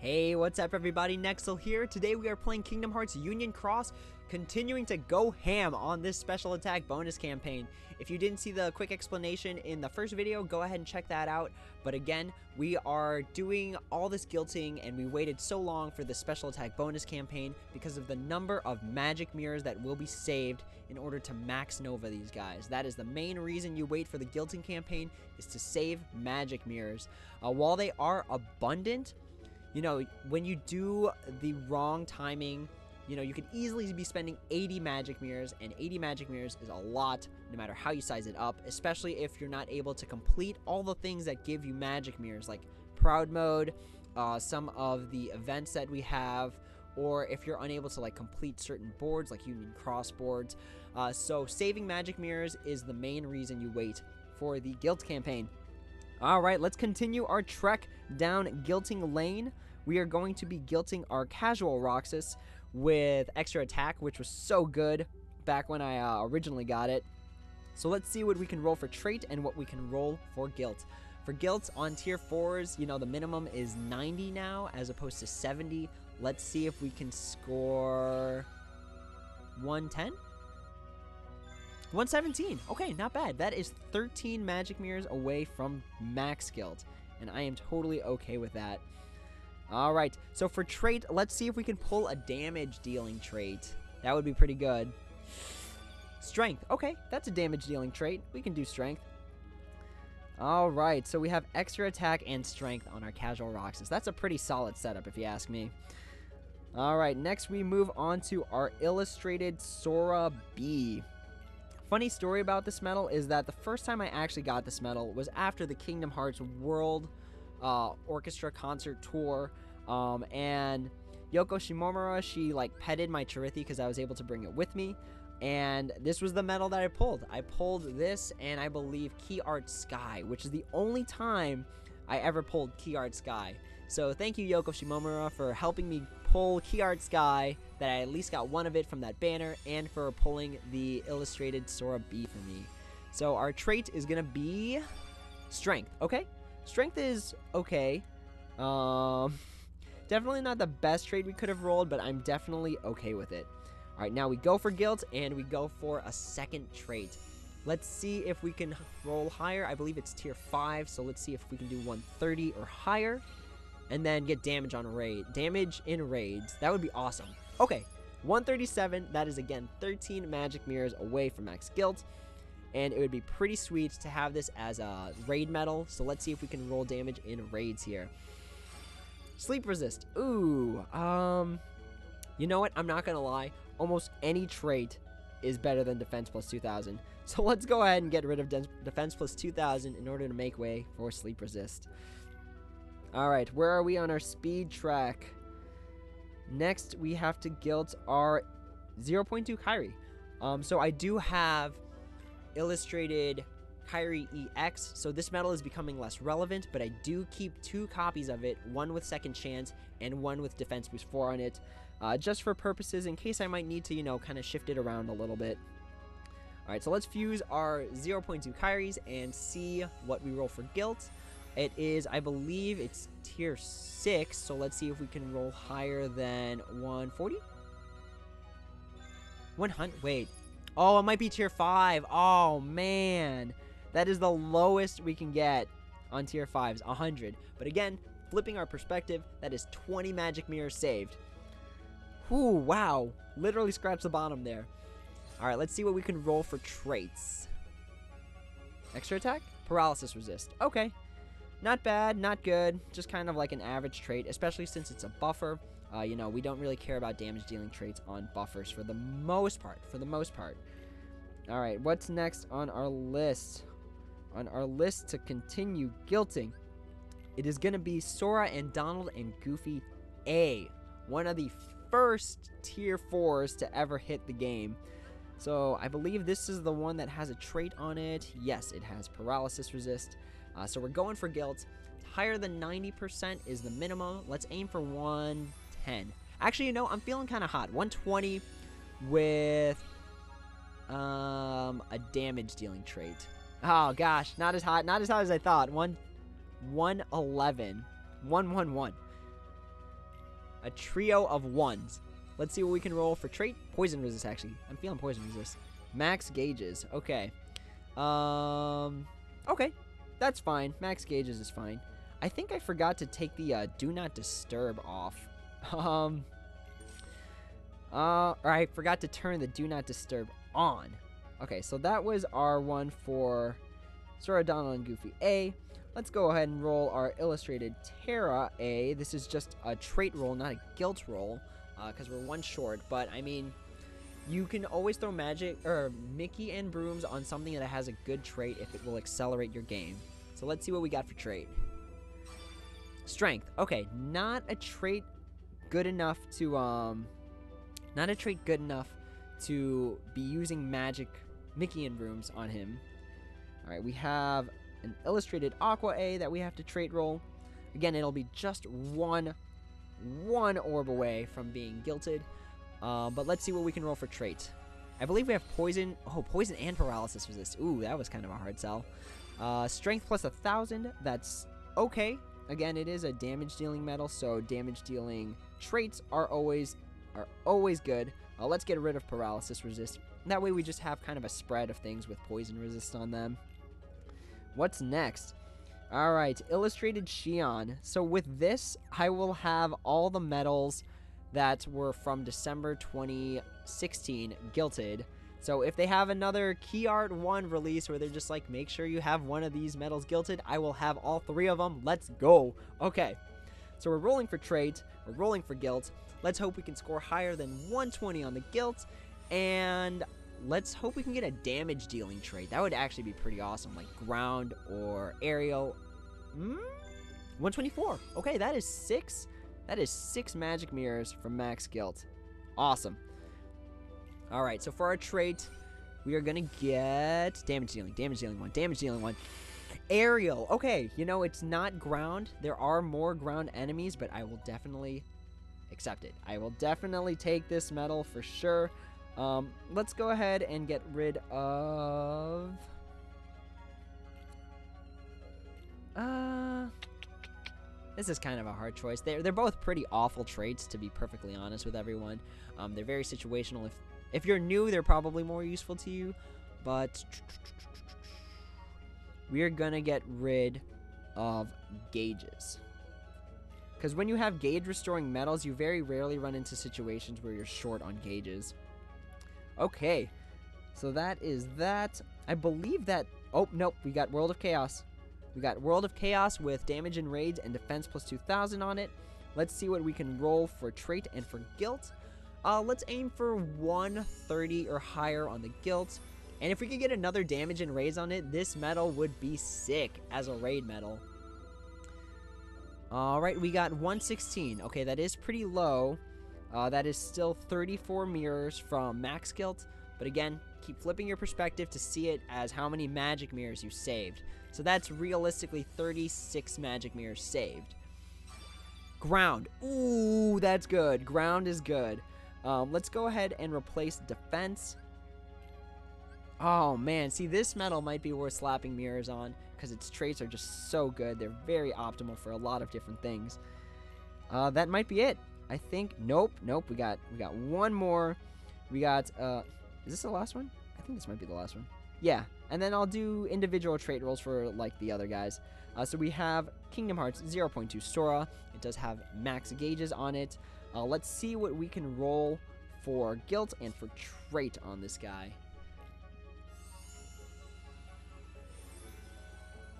Hey, what's up everybody, Nexel here. Today we are playing Kingdom Hearts Union Cross, continuing to go ham on this special attack bonus campaign. If you didn't see the quick explanation in the first video, go ahead and check that out. But again, we are doing all this guilting and we waited so long for the special attack bonus campaign because of the number of magic mirrors that will be saved in order to max Nova these guys. That is the main reason you wait for the guilting campaign, is to save magic mirrors. While they are abundant, you know, when you do the wrong timing, you know, you could easily be spending 80 magic mirrors, and 80 magic mirrors is a lot no matter how you size it up, especially if you're not able to complete all the things that give you magic mirrors, like Proud Mode, some of the events that we have, or if you're unable to like complete certain boards like Union Cross boards. So saving magic mirrors is the main reason you wait for the guilt campaign. Alright, let's continue our trek down Guilting Lane. We are going to be guilting our casual Roxas with extra attack, which was so good back when I originally got it. So let's see what we can roll for trait and what we can roll for guilt. For guilt on tier 4s, you know, the minimum is 90 now as opposed to 70. Let's see if we can score 110? 117. Okay, not bad. That is 13 magic mirrors away from max guilt, and I am totally okay with that. All right, so for trait, let's see if we can pull a damage dealing trait. That would be pretty good. Strength. Okay, that's a damage dealing trait. We can do strength. All right, so we have extra attack and strength on our casual Roxas. That's a pretty solid setup if you ask me. All right, next we move on to our illustrated Sora B. Funny story about this medal is that the first time I actually got this medal was after the Kingdom Hearts World Orchestra Concert Tour, and Yoko Shimomura, she like petted my Chirithi because I was able to bring it with me, and this was the medal that I pulled. I pulled this and I believe Key Art Sky, which is the only time I ever pulled Key Art Sky. So thank you, Yoko Shimomura, for helping me pull Key Art Sky, that I at least got one of it from that banner, and for pulling the illustrated Sora B for me. So our trait is going to be strength. Okay, strength is okay. Definitely not the best trait we could have rolled, but I'm definitely okay with it. All right, now we go for guilt, and we go for a second trait. Let's see if we can roll higher. I believe it's tier 5, so let's see if we can do 130 or higher, and then get damage on raid. Damage in raids. That would be awesome. Okay, 137. That is, again, 13 magic mirrors away from max guilt, and it would be pretty sweet to have this as a raid medal. So let's see if we can roll damage in raids here. Sleep resist. Ooh, you know what? I'm not gonna lie. Almost any trait is better than defense plus 2000. So let's go ahead and get rid of defense plus 2000 in order to make way for sleep resist. All right, where are we on our speed track? Next, we have to guilt our 0.2 Kairi. So I do have illustrated Kairi EX, so this medal is becoming less relevant, but I do keep 2 copies of it, one with second chance and one with defense boost 4 on it, just for purposes in case I might need to, you know, kind of shift it around a little bit. All right, so let's fuse our 0.2 Kairis and see what we roll for guilt. It is, I believe it's tier 6, so let's see if we can roll higher than 140? 100, wait. Oh, it might be tier 5. Oh, man. That is the lowest we can get on tier 5s, 100. But again, flipping our perspective, that is 20 magic mirrors saved. Whew, wow. Literally scratched the bottom there. All right, let's see what we can roll for traits. Extra attack? Paralysis resist. Okay. Not bad, not good, just kind of like an average trait, especially since it's a buffer. You know, we don't really care about damage dealing traits on buffers for the most part, All right, what's next on our list? On our list to continue guilting, it is going to be Sora and Donald and Goofy A, one of the first tier 4s to ever hit the game. So I believe this is the one that has a trait on it. Yes, it has paralysis resist. So we're going for guilt. Higher than 90% is the minimum. Let's aim for 110. Actually, you know, I'm feeling kind of hot. 120 with a damage dealing trait. Oh gosh, not as hot as I thought. 111. 111. a trio of 1s. Let's see what we can roll for trait. Poison resist, actually. I'm feeling poison resist. Max gauges. Okay. Okay. That's fine. Max gauges is fine. I think I forgot to take the do not disturb off. Or I forgot to turn the do not disturb on. Okay, so that was our one for Sora, Donald, and Goofy A. Let's go ahead and roll our illustrated Terra A. This is just a trait roll, not a guilt roll, because we're 1 short. But I mean, you can always throw Mickey and Brooms on something that has a good trait if it will accelerate your game. So let's see what we got for trait. Strength. Okay, not a trait good enough to be using magic Mickey and Brooms on him. All right, we have an illustrated Aqua A that we have to trait roll. Again, it'll be just one orb away from being guilted. But let's see what we can roll for trait. I believe we have poison. Oh, poison and paralysis resist. Ooh, that was kind of a hard sell. Strength plus 1,000. That's okay. Again, it is a damage dealing metal, so damage dealing traits are always good. Let's get rid of paralysis resist. That way we just have kind of a spread of things with poison resist on them. What's next? All right, illustrated Sheon. So with this, I will have all the medals that were from December 2016 guilted. So if they have another Key Art 1 release where they're just like, make sure you have one of these medals guilted, I will have all 3 of them. Let's go. Okay, so we're rolling for trait, we're rolling for guilt. Let's hope we can score higher than 120 on the guilt, and let's hope we can get a damage dealing trait. That would actually be pretty awesome, like ground or aerial. 124. Okay, that is 6. That is 6 magic mirrors from max guilt. Awesome. All right, so for our trait, we are gonna get damage dealing 1, damage dealing 1. Aerial. Okay, you know, it's not ground. There are more ground enemies, but I will definitely accept it. I will definitely take this medal for sure. Let's go ahead and get rid of this is kind of a hard choice. They're both pretty awful traits, to be perfectly honest with everyone. They're very situational. If you're new, they're probably more useful to you, but we are gonna get rid of gauges. Because when you have gauge restoring metals, you very rarely run into situations where you're short on gauges. Okay, so that is that. I believe that... Oh, nope, we got World of Chaos. We got World of Chaos with damage and raids and defense plus 2,000 on it. Let's see what we can roll for trait and for guilt. Let's aim for 130 or higher on the guilt. And if we could get another damage and raids on it, this medal would be sick as a raid medal. Alright, we got 116. Okay, that is pretty low. That is still 34 mirrors from max guilt. But again, keep flipping your perspective to see it as how many magic mirrors you saved. So that's realistically 36 magic mirrors saved. Ground. Ooh, that's good. Ground is good. Let's go ahead and replace defense. Oh, man. See, this medal might be worth slapping mirrors on because its traits are just so good. They're very optimal for a lot of different things. That might be it. I think. Nope. We got one more. We got, is this the last one? I think this might be the last one. Yeah. And then I'll do individual trait rolls for, like, the other guys. So we have Kingdom Hearts 0.2 Sora. It does have max gauges on it. Let's see what we can roll for guilt and for trait on this guy.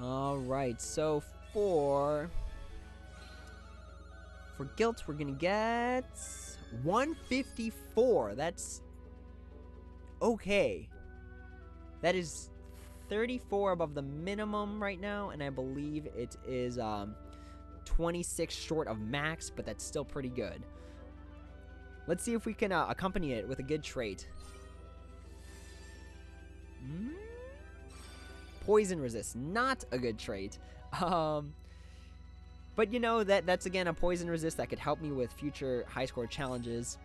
Alright, so for guilt, we're gonna get 154. That's okay. That is 34 above the minimum right now, and I believe it is 26 short of max, but that's still pretty good. Let's see if we can accompany it with a good trait. Poison resist, not a good trait. But you know, that's again a poison resist that could help me with future high score challenges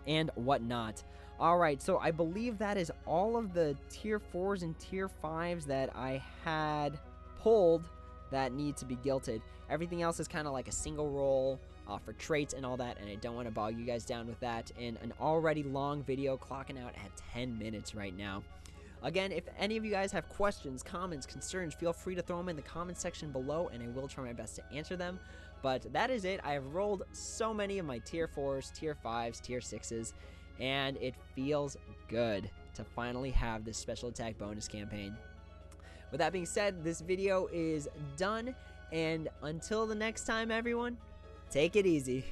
and whatnot. Alright, so I believe that is all of the tier 4s and tier 5s that I had pulled that need to be guilted. Everything else is kind of like a single roll for traits and all that, and I don't want to bog you guys down with that in an already long video, clocking out at 10 minutes right now. Again, if any of you guys have questions, comments, concerns, feel free to throw them in the comment section below, and I will try my best to answer them. But that is it. I have rolled so many of my tier 4s, tier 5s, tier 6s, and it feels good to finally have this special attack bonus campaign. With that being said, this video is done, and until the next time, everyone, take it easy.